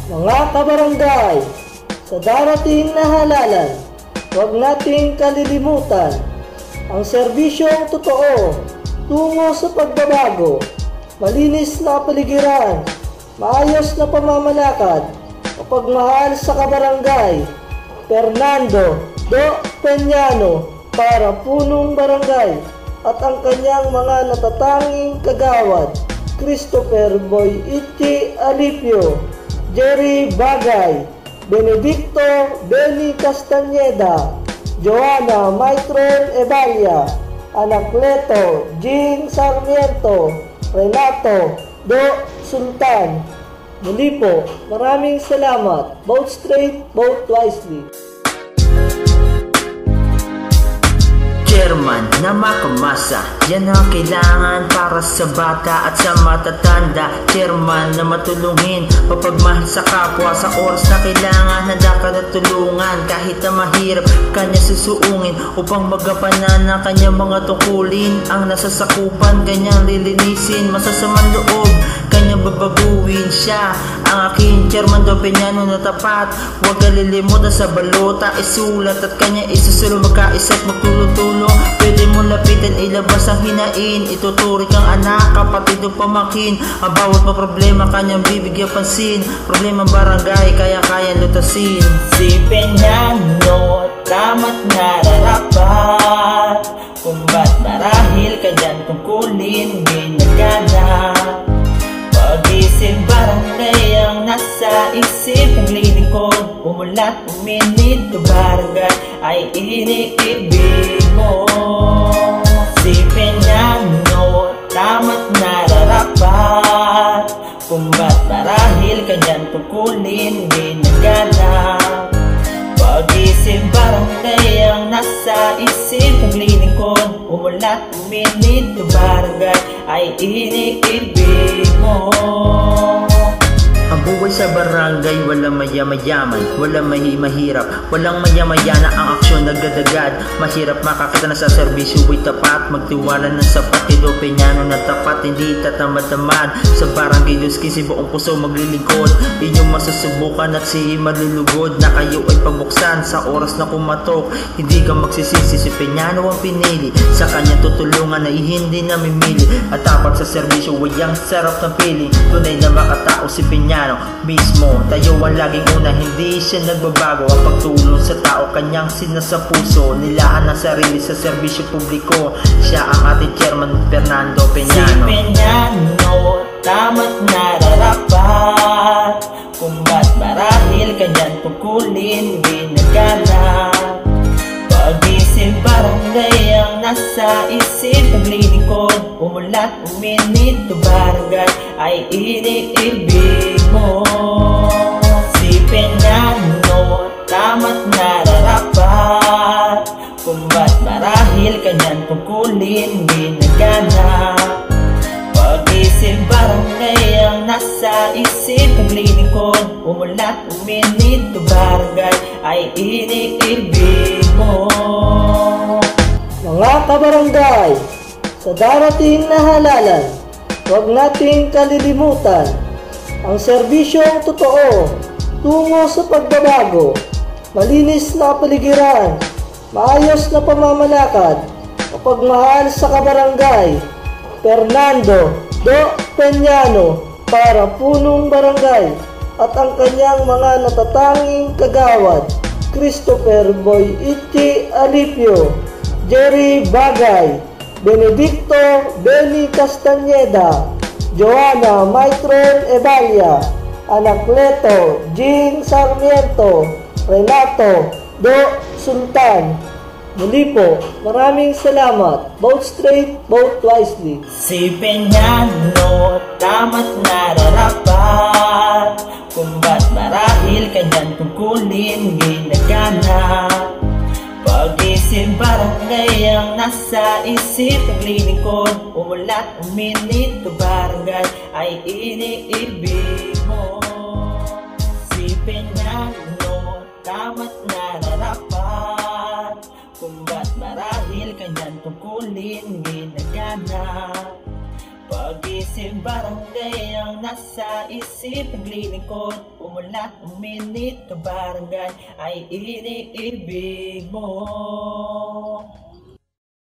Mga kabarangay, sa darating na halalan, huwag nating kalilimutan ang serbisyong totoo tungo sa pagbabago, malinis na paligiran, maayos na pamamalakad, pagmahal sa kabarangay. Fernando Do Peñano para Punong Barangay at ang kanyang mga natatanging kagawad, Christopher Boy Ichi Alipio, Jerry Bagay, Benedicto Benny Castañeda, Joanna Maitron Evalia, Anacleto Jean Sarmiento, Renato Do Sultan. Muli po, maraming salamat. Vote straight, vote wisely. Chairman na makamasa, yan ang kailangan para sa bata at sa matatanda. Chairman na matulungin, papagmahal sa kapwa, sa oras na kailangan handa ka na tulungan. Kahit na mahirap, kanya susuungin upang magampanan ng kanyang mga tungkulin. Ang nasasakupan, kanyang lilinisin, masasamang loob, kanyang babaguhin. Siya ang aking Chairman Do Peñano na tapat, huwag kalilimutan sa balota, isulat at kanya isusulong, magkaisa't magtulong-tulong. Pwede mo lapitan, ilabas ang hinain, ituturik ang anak, kapatid o pamangkin. Ang bawat mga problema kanyang bibigyan pansin, problema barangay kaya lutasin. Si Peñano tama't nararapat, kung ba't marahil kanyang tungkulin ginagana. Pag-isip barangay ang nasa isip ng lilingkod, umulat uminit to barangay ay iniibig mo. Si Peñano tama't nararapat, kung ba't marahil kanyang tungkulin ginagana. Pag-isip barangay ang nasa isip ng lilingkod, umulat uminit to barangay ay iniibig mo. Ang buhay sa barangay, walang mayaman, walang mahirap, walang mayamayana, ang aksyon nagdadagad. Mahirap makakita na sa serbisyo ay tapat, magtiwala ng sapat. Do Peñano na tapat, hindi tatamad-tamad. Sa barangay Los 15 buong puso maglilingkod, inyong masusubukan at si malulugod na kayo ay pabuksan sa oras na kumatok. Hindi ka magsisisi, si Peñano ang pinili, sa kanyang tutulungan ay hindi namimili. At tapat sa serbisyo ay ang sarap ng piling, tunay na makatao si Peñano mismo. Tayo ang laging una, hindi siya nagbabago. Ang pagtulong sa tao, kanyang sinasapuso, nilaan ang sarili sa serbisyo publiko. Siya ang ating Chairman Fernando Peñano. Si Peñano tama't nararapat, kung ba't marahil kanyang tungkulin ginagana. Pag-isip barangay ang nasa isip ng lilingkod, umulat uminit to barangay ay iniibig mo. Si Peñano tama't nararapat, kung ba't marahil kanyang tungkulin ginagana. Pag-isip barangay ang nasa isip ng lilingkod, umulat uminit to barangay ay iniibig mo. Mga kabarangay, sa darating na halalan, huwag nating kalilimutan ang serbisyong totoo tungo sa pagbabago, malinis na paligiran, maayos na pamamalakad, pagmahal sa kabarangay. Fernando Do Peñano para Punong Barangay at ang kanyang mga natatanging kagawad, Christopher Boy Ichi Alipio, Jerry Bagay, Benedicto Benny Castañeda, Joanna Maitron Evalia, Anacleto Jean Sarmiento, Renato Do Sultan. Muli po, maraming salamat. Vote straight, vote wisely. Si Peñano tama't nararapat, kung ba't marahil kanyang tungkulin ginagana. Pag-isip barangay ang nasa isip ng lilingkod, umulat uminit to barangay ay iniibig mo. Si Peñano tama't nararapat, kung ba't marahil kanyang tungkulin ginagana. Pag-isip Pag-isip barangay ang nasa isip naglilingkod, umulat uminit ka barangay ay iniibig mo.